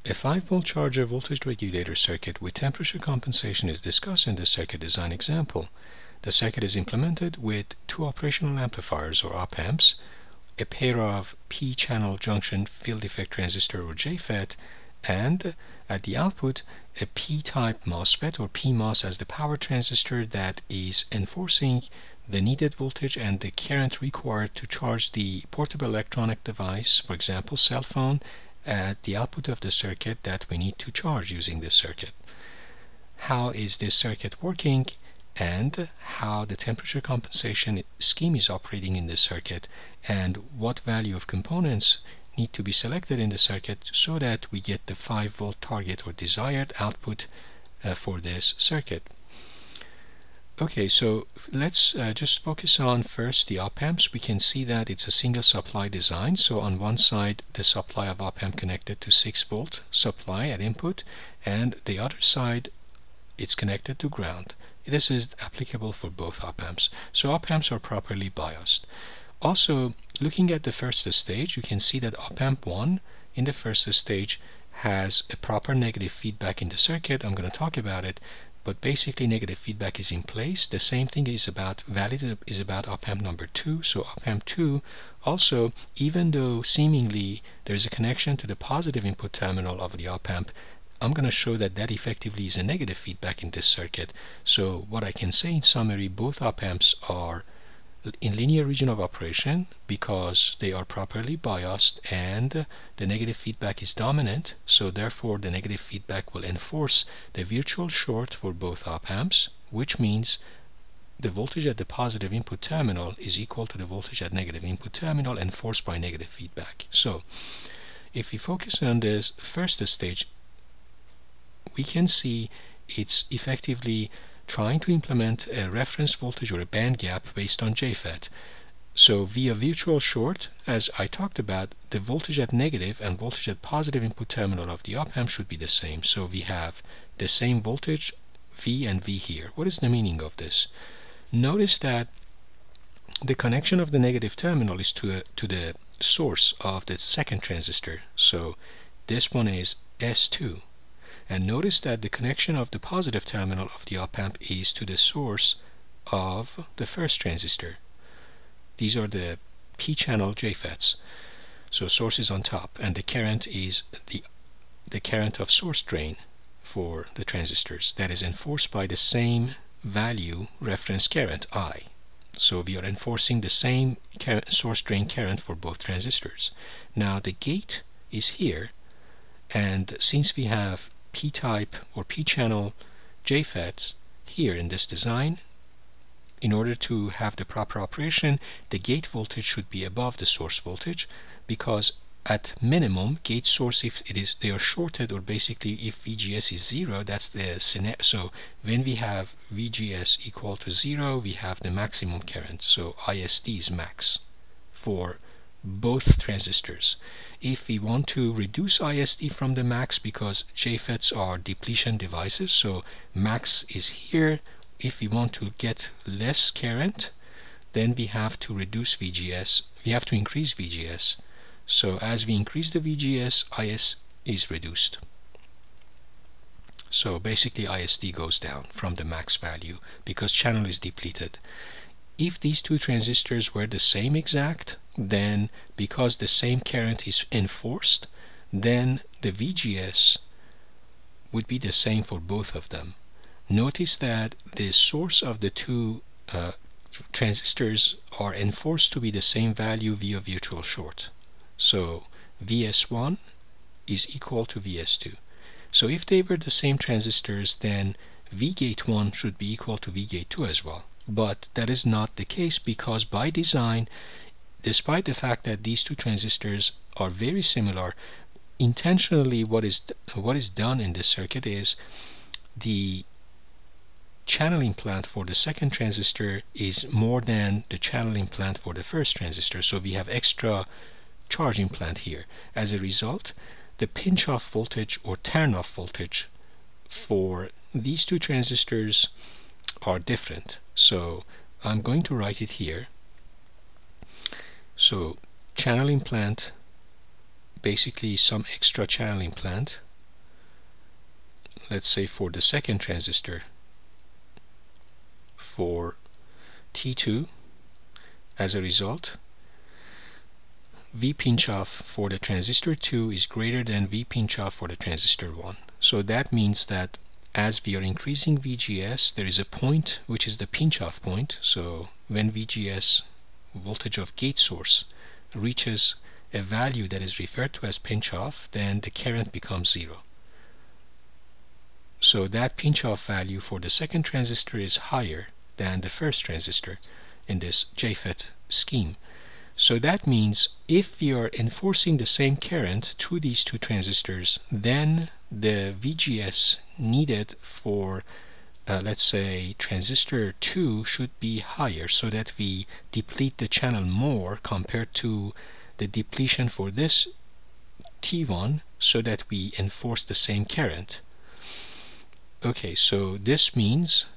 A 5-volt charger voltage regulator circuit with temperature compensation is discussed in the circuit design example. The circuit is implemented with two operational amplifiers or op-amps, a pair of p-channel junction field effect transistor or JFET, and at the output a p-type MOSFET or PMOS as the power transistor that is enforcing the needed voltage and the current required to charge the portable electronic device, for example cell phone, at the output of the circuit that we need to charge using this circuit. How is this circuit working and how the temperature compensation scheme is operating in this circuit, and what value of components need to be selected in the circuit so that we get the 5-volt target or desired output for this circuit. Okay, so let's just focus on first the op-amps. We can see that it's a single supply design. So on one side the supply of op-amp connected to 6-volt supply at input, and the other side it's connected to ground. This is applicable for both op-amps. So op-amps are properly biased. Also, looking at the first stage, you can see that op-amp 1 in the first stage has a proper negative feedback in the circuit. I'm going to talk about it, but basically negative feedback is in place. The same thing is about op-amp number 2. So op-amp 2 also, even though seemingly there is a connection to the positive input terminal of the op-amp, I'm going to show that that effectively is a negative feedback in this circuit. So what I can say in summary, both op-amps are in linear region of operation because they are properly biased and the negative feedback is dominant. So therefore the negative feedback will enforce the virtual short for both op-amps, which means the voltage at the positive input terminal is equal to the voltage at negative input terminal enforced by negative feedback. So if we focus on this first stage, we can see it's effectively trying to implement a reference voltage or a band gap based on JFET. So via virtual short, as I talked about, the voltage at negative and voltage at positive input terminal of the op-amp should be the same. So we have the same voltage V and V here. What is the meaning of this? Notice that the connection of the negative terminal is to the source of the second transistor. So this one is S2. And notice that the connection of the positive terminal of the op-amp is to the source of the first transistor. These are the p-channel JFETs. So source is on top, and the current is the current of source drain for the transistors that is enforced by the same value reference current I. So we are enforcing the same source drain current for both transistors. Now the gate is here, and since we have p-type or p-channel JFETs here in this design, in order to have the proper operation, the gate voltage should be above the source voltage, because at minimum gate source, if they are shorted, or basically if VGS is 0, that's the scenario. So when we have VGS equal to 0, we have the maximum current. So IST is max for both transistors. If we want to reduce IST from the max, because JFETs are depletion devices, so max is here. If we want to get less current, then we have to reduce VGS. We have to increase VGS. So as we increase the VGS, IS is reduced. So basically IST goes down from the max value because channel is depleted. If these two transistors were the same exact, then because the same current is enforced, then the VGS would be the same for both of them. Notice that the source of the two transistors are enforced to be the same value via virtual short. So VS1 is equal to VS2. So if they were the same transistors, then VGate1 should be equal to VGate2 as well. But that is not the case, because by design, despite the fact that these two transistors are very similar, intentionally what is done in this circuit is the channel implant for the second transistor is more than the channel implant for the first transistor. So we have extra charge implant here. As a result, the pinch-off voltage or turn-off voltage for these two transistors are different. So I'm going to write it here. So channel implant, basically some extra channel implant let's say for the second transistor, for T2, as a result, V pinch off for the transistor 2 is greater than V pinch off for the transistor 1. So that means that as we are increasing VGS, there is a point which is the pinch off point. So when VGS, voltage of gate source, reaches a value that is referred to as pinch off, then the current becomes 0. So that pinch off value for the second transistor is higher than the first transistor in this JFET scheme. So that means if we are enforcing the same current through these two transistors, then the VGS needed for let's say transistor 2 should be higher, so that we deplete the channel more compared to the depletion for this T1, so that we enforce the same current. Okay, so this means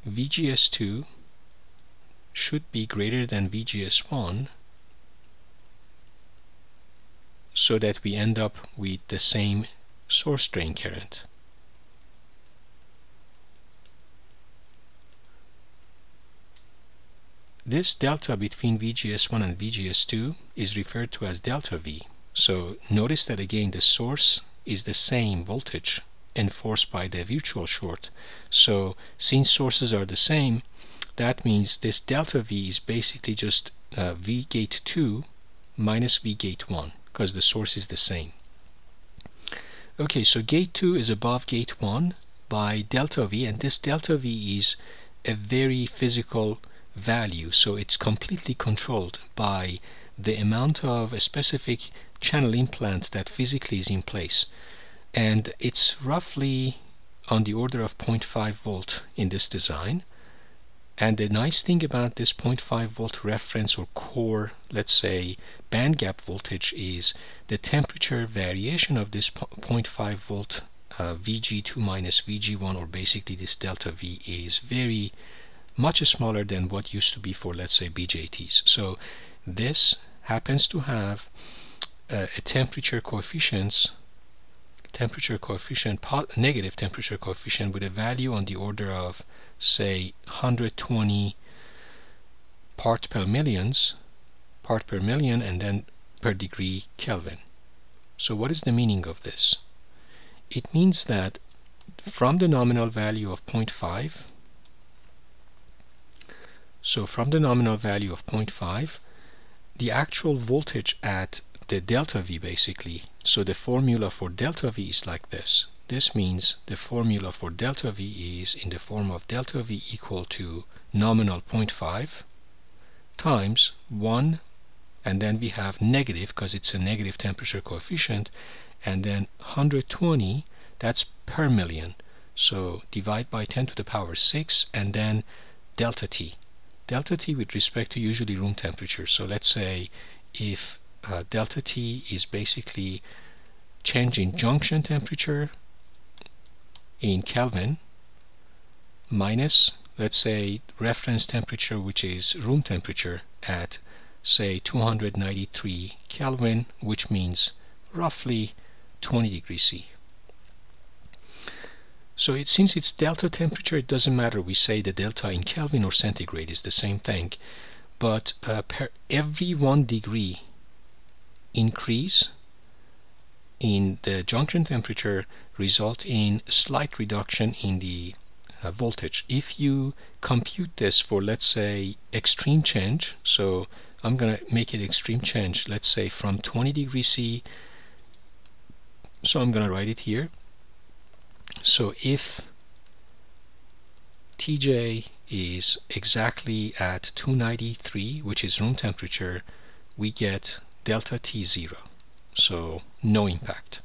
VGS2 should be greater than VGS1, so that we end up with the same source drain current. This delta between VGS1 and VGS2 is referred to as delta V. So notice that again the source is the same voltage enforced by the virtual short. So since sources are the same, that means this delta V is basically just V gate 2 minus V gate 1, because the source is the same. Okay, so gate 2 is above gate 1 by delta V, and this delta V is a very physical value, so it's completely controlled by the amount of a specific channel implant that physically is in place, and it's roughly on the order of 0.5 volt in this design. And the nice thing about this 0.5 volt reference or core, let's say, band gap voltage is the temperature variation of this 0.5 volt VG2 minus VG1, or basically this delta V, is very much smaller than what used to be for, let's say, BJTs. So this happens to have a temperature coefficient, negative temperature coefficient, with a value on the order of, say, 120 part per million, and then per degree Kelvin. So what is the meaning of this? It means that from the nominal value of 0.5, the actual voltage at the delta V basically, so the formula for delta V is like this. This means the formula for delta V is in the form of delta V equal to nominal 0.5 times 1, and then we have negative, because it's a negative temperature coefficient, and then 120, that's per million. So divide by 10 to the power 6, and then delta T. Delta T with respect to usually room temperature. So let's say if delta T is basically change in junction temperature in Kelvin minus, let's say, reference temperature, which is room temperature at, say, 293 Kelvin, which means roughly 20 degrees C. So since it's delta temperature, it doesn't matter. We say the delta in Kelvin or centigrade is the same thing. But per every 1 degree increase in the junction temperature result in slight reduction in the voltage. If you compute this for, let's say, extreme change, so I'm going to make it extreme change, let's say from 20 degrees C, so I'm going to write it here. So if Tj is exactly at 293, which is room temperature, we get delta T0, so no impact.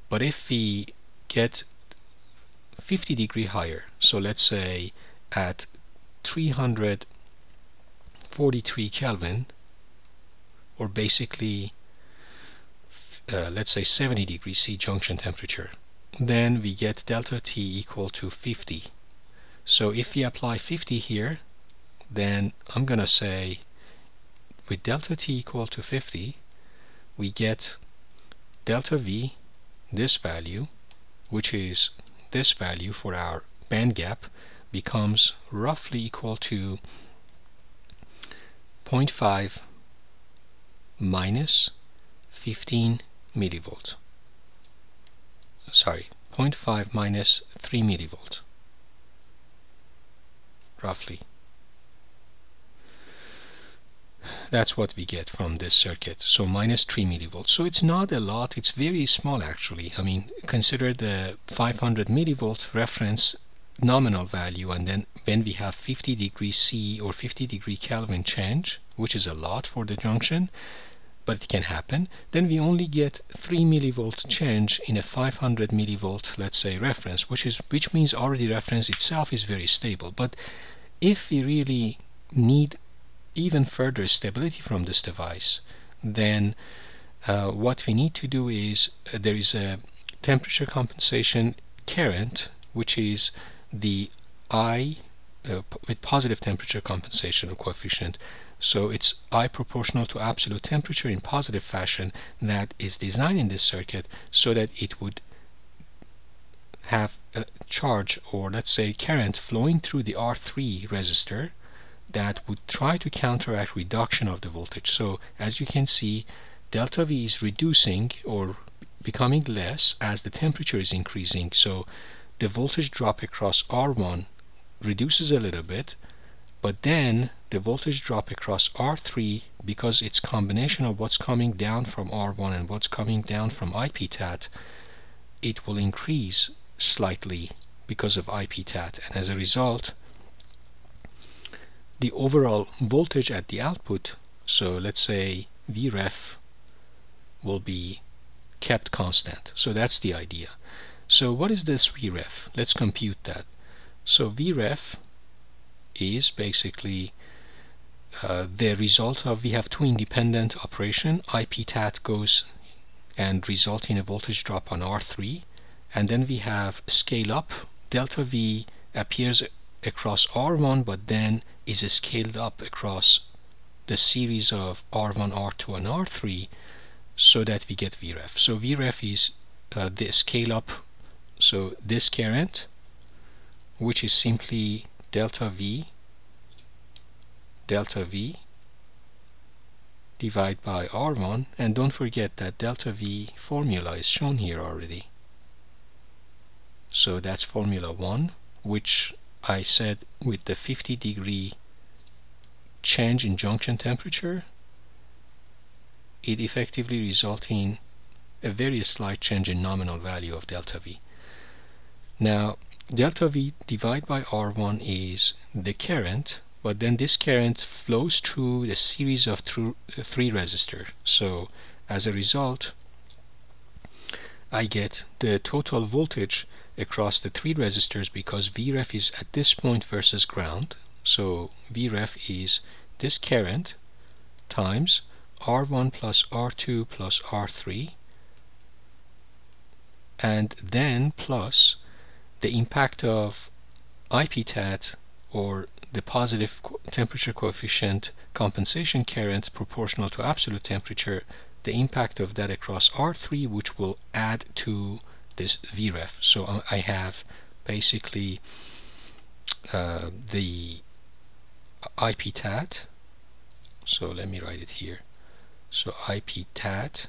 But if we get 50 degree higher, so let's say at 343 Kelvin, or basically let's say 70 degrees C junction temperature, then we get delta T equal to 50. So if we apply 50 here, then I'm gonna say with delta T equal to 50, we get delta V, this value, which is this value for our band gap, becomes roughly equal to 0.5 minus 15 millivolts. Sorry, 0.5 minus 3 millivolts, roughly. That's what we get from this circuit. So minus 3 millivolts. So it's not a lot, it's very small actually. I mean, consider the 500 millivolt reference nominal value, and then when we have 50 degree C or 50 degree Kelvin change, which is a lot for the junction, but it can happen, then we only get 3 millivolt change in a 500 millivolt, let's say, reference, which means already reference itself is very stable. But if we really need even further stability from this device, then what we need to do is there is a temperature compensation current, which is the I with positive temperature compensation coefficient. So it's I proportional to absolute temperature in positive fashion, that is designed in this circuit so that it would have a charge, or let's say current, flowing through the R3 resistor that would try to counteract reduction of the voltage. So as you can see, delta V is reducing or becoming less as the temperature is increasing. So the voltage drop across R1 reduces a little bit, but then the voltage drop across R3, because it's combination of what's coming down from R1 and what's coming down from IPTAT, it will increase slightly because of IPTAT, and as a result the overall voltage at the output, so let's say Vref, will be kept constant. So that's the idea. So what is this Vref? Let's compute that. So Vref is basically the result of, we have two independent operation. IPTAT goes and result in a voltage drop on R3, and then we have scale up. Delta V appears across R1, but then is scaled up across the series of R1, R2, and R3, so that we get Vref. So Vref is the scale up, so this current, which is simply delta V divided by R1, and don't forget that delta V formula is shown here already. So that's formula 1, which I said with the 50 degree change in junction temperature, it effectively results in a very slight change in nominal value of delta V. Now delta V divided by R1 is the current, but then this current flows through the series of three resistors. So as a result, I get the total voltage across the three resistors, because Vref is at this point versus ground. So Vref is this current times R1 plus R2 plus R3, and then plus the impact of IPTAT, or the positive temperature coefficient compensation current proportional to absolute temperature, the impact of that across R3, which will add to this Vref. So I have basically the IPTAT, so let me write it here. So IPTAT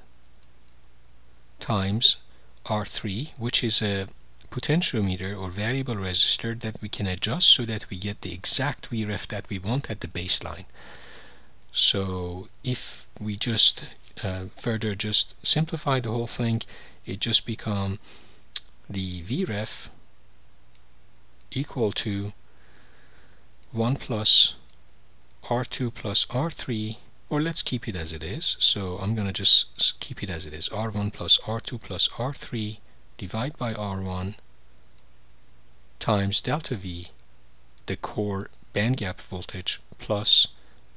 times R3, which is a potentiometer or variable resistor that we can adjust so that we get the exact Vref that we want at the baseline. So if we just further just simplify the whole thing, it just becomes the Vref equal to 1 plus R2 plus R3, or let's keep it as it is. So I'm going to just keep it as it is, R1 plus R2 plus R3 divided by R1 times delta V, the core band gap voltage, plus,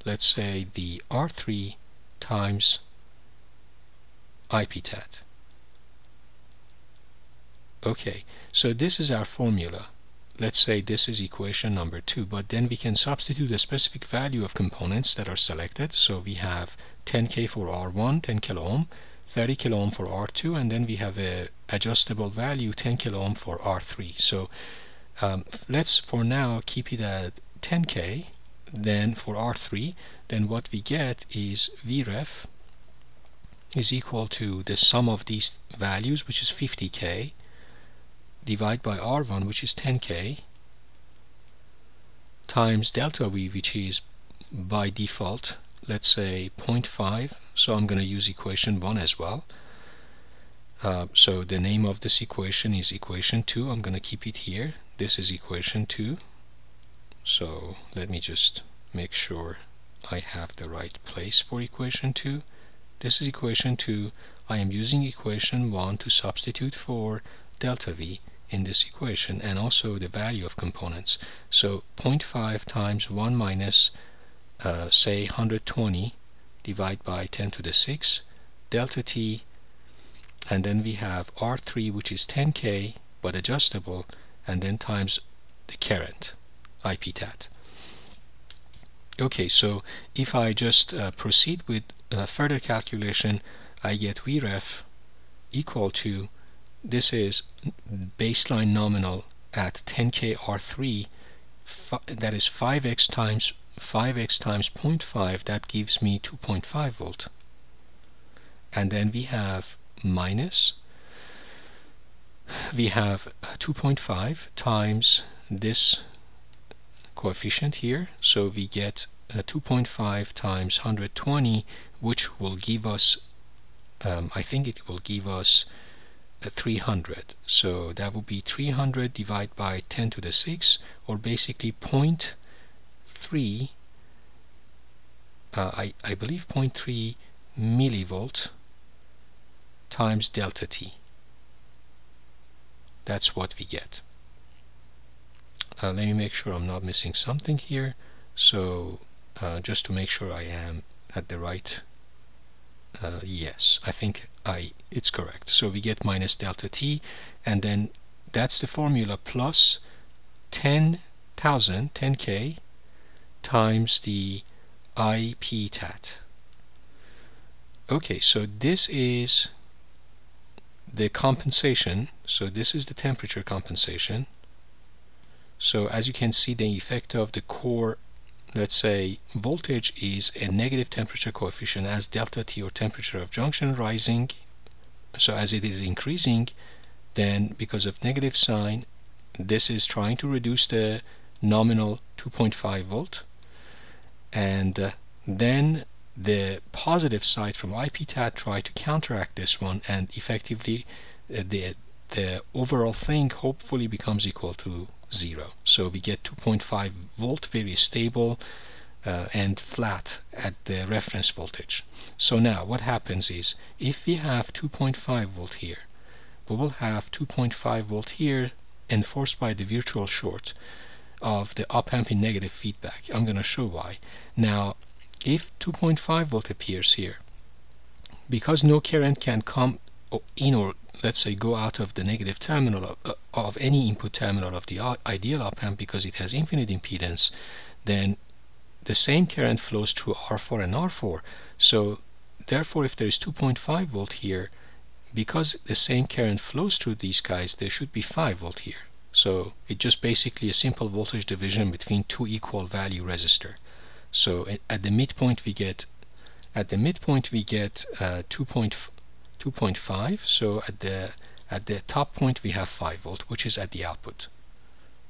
let's say, the R3 times IPTAT. Okay, so this is our formula. Let's say this is equation number 2, but then we can substitute a specific value of components that are selected. So we have 10K for R1, 10 kilo ohm, 30 kilo ohm for R2, and then we have a adjustable value 10 kilo ohm for R3. So let's for now keep it at 10K. Then for R3, then what we get is Vref is equal to the sum of these values, which is 50K, divided by R1, which is 10K, times delta V, which is by default, let's say 0.5. So I'm going to use equation 1 as well. So the name of this equation is equation 2. I'm going to keep it here. This is equation 2. So let me just make sure I have the right place for equation 2. This is equation 2. I am using equation 1 to substitute for delta V in this equation, and also the value of components. So 0.5 times 1 minus say 120 divided by 10 to the 6 delta T, and then we have R3, which is 10K but adjustable, and then times the current IPTAT. Okay, so if I just proceed with further calculation, I get Vref equal to, this is baseline nominal at 10K R3, that is 5x times 0.5, that gives me 2.5 volt. And then we have minus, we have 2.5 times this coefficient here, so we get 2.5 times 120, which will give us, I think it will give us 300. So that would be 300 divided by 10 to the 6, or basically 0.3, I believe 0.3 millivolt times delta T. That's what we get. Let me make sure I'm not missing something here. So just to make sure I am at the right, yes, I think it's correct. So we get minus delta T, and then that's the formula plus 10K times the IPTAT. Okay, so this is the compensation. So this is the temperature compensation. So as you can see, the effect of the core, let's say, voltage is a negative temperature coefficient as delta T, or temperature of junction, rising. So as it is increasing, then because of negative sign, this is trying to reduce the nominal 2.5 volt, and then the positive side from IPTAT try to counteract this one, and effectively the overall thing hopefully becomes equal to 0. So we get 2.5 volt, very stable and flat at the reference voltage. So now what happens is, if we have 2.5 volt here, we will have 2.5 volt here enforced by the virtual short of the op-amp in negative feedback. I'm going to show why. Now if 2.5 volt appears here, because no current can come in, or let's say go out of the negative terminal of any input terminal of the ideal op-amp, because it has infinite impedance, then the same current flows through R4 and R4. So therefore, if there is 2.5 volt here, because the same current flows through these guys, there should be 5 volt here. So it's just basically a simple voltage division between two equal value resistor. So at the midpoint we get 2.5. So at the top point we have 5 volt, which is at the output.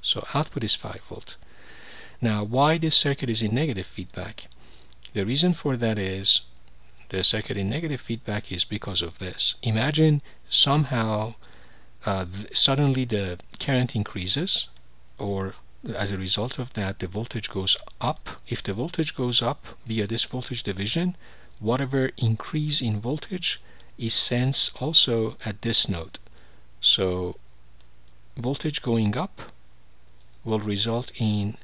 So output is 5 volt. Now why this circuit is in negative feedback? The reason for that is, the circuit in negative feedback is because of this. Imagine somehow suddenly the current increases, or as a result of that the voltage goes up. If the voltage goes up via this voltage division, whatever increase in voltage is sensed also at this node. So voltage going up will result in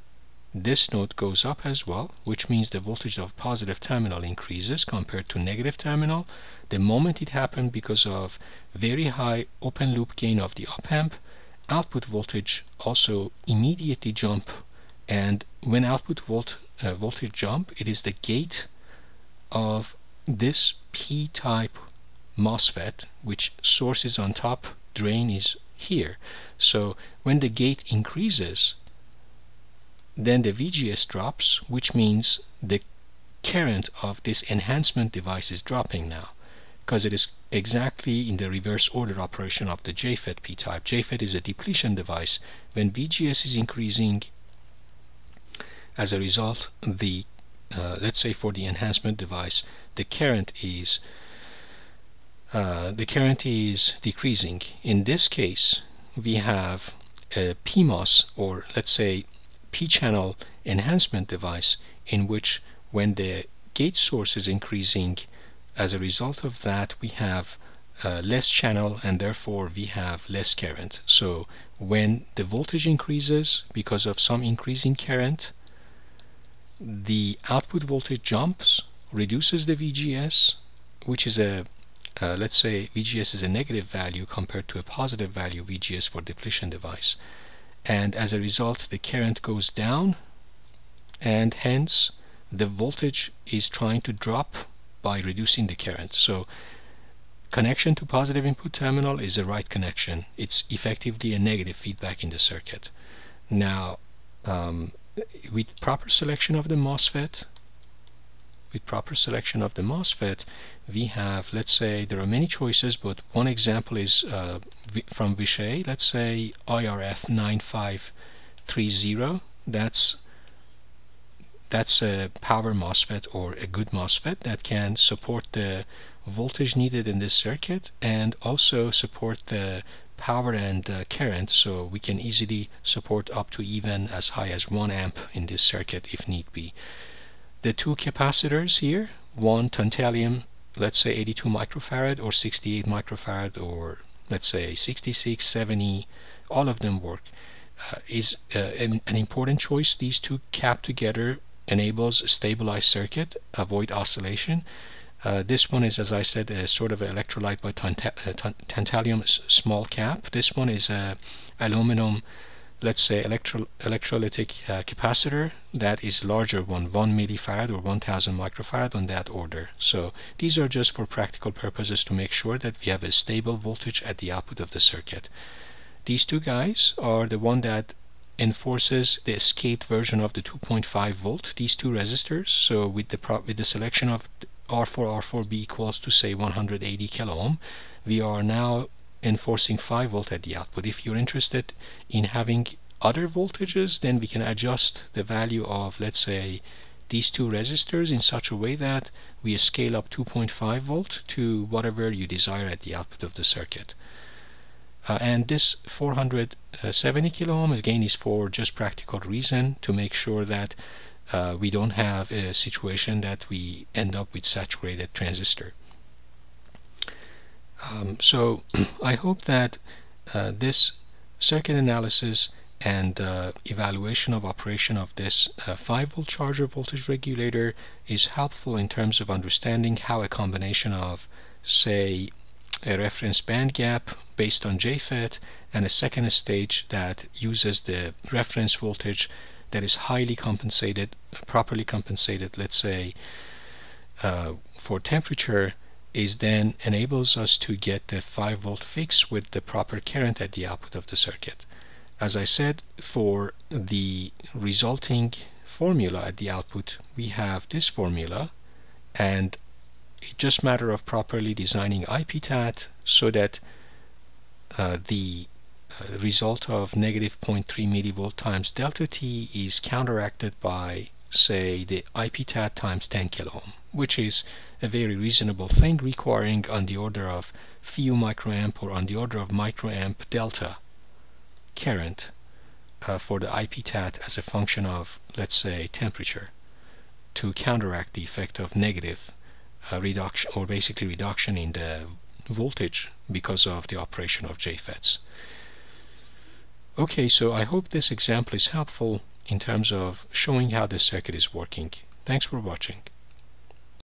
this node goes up as well, which means the voltage of positive terminal increases compared to negative terminal. The moment it happened, because of very high open loop gain of the op-amp, output voltage also immediately jump, and when output voltage jump, it is the gate of this p-type MOSFET, which source is on top, drain is here. So when the gate increases, then the VGS drops, which means the current of this enhancement device is dropping now, because it is exactly in the reverse order operation of the JFET p-type. JFET is a depletion device. When VGS is increasing, as a result, the let's say for the enhancement device, the current is decreasing. In this case, we have a PMOS, or let's say p-channel enhancement device, in which when the gate source is increasing, as a result of that we have less channel, and therefore we have less current. So when the voltage increases because of some increasing current, the output voltage jumps, reduces the VGS, which is a let's say VGS is a negative value compared to a positive value VGS for depletion device, and as a result the current goes down, and hence the voltage is trying to drop by reducing the current. So connection to positive input terminal is the right connection. It's effectively a negative feedback in the circuit. Now with proper selection of the MOSFET, we have, let's say, there are many choices, but one example is from Vishay, let's say IRF 9530. That's a power MOSFET, or a good MOSFET that can support the voltage needed in this circuit and also support the power and current, so we can easily support up to even as high as 1 amp in this circuit if need be. The two capacitors here, one tantalum, let's say 82 microfarad or 68 microfarad, or let's say 66, 70, all of them work, is an important choice. These two capped together enables a stabilized circuit, avoid oscillation. This one is, as I said, a sort of electrolyte by tantalum small cap. This one is a aluminum, let's say, electrolytic capacitor that is larger one, 1 millifarad or 1000 microfarad, on that order. So these are just for practical purposes to make sure that we have a stable voltage at the output of the circuit. These two guys are the one that enforces the escaped version of the 2.5 volt, these two resistors. So with the selection of R4B equals to, say, 180 kilo ohm, we are now enforcing 5 volt at the output. If you're interested in having other voltages, then we can adjust the value of, let's say, these two resistors in such a way that we scale up 2.5 volt to whatever you desire at the output of the circuit. And this 470 kilo ohm again is for just practical reason, to make sure that we don't have a situation that we end up with saturated transistor. So I hope that this circuit analysis and evaluation of operation of this 5 volt charger voltage regulator is helpful in terms of understanding how a combination of, say, a reference band gap based on JFET and a second stage that uses the reference voltage that is highly compensated, properly compensated, let's say, for temperature, is then enables us to get the 5 volt fix with the proper current at the output of the circuit. As I said, for the resulting formula at the output, we have this formula, and it's just a matter of properly designing IPTAT so that the result of negative 0.3 millivolt times delta T is counteracted by, say, the IPTAT times 10 kilo ohm, which is a very reasonable thing, requiring on the order of few microamp or on the order of microamp delta current for the IPTAT as a function of, let's say, temperature, to counteract the effect of negative reduction, or basically reduction in the voltage because of the operation of JFETs. Okay, so I hope this example is helpful in terms of showing how this circuit is working. Thanks for watching.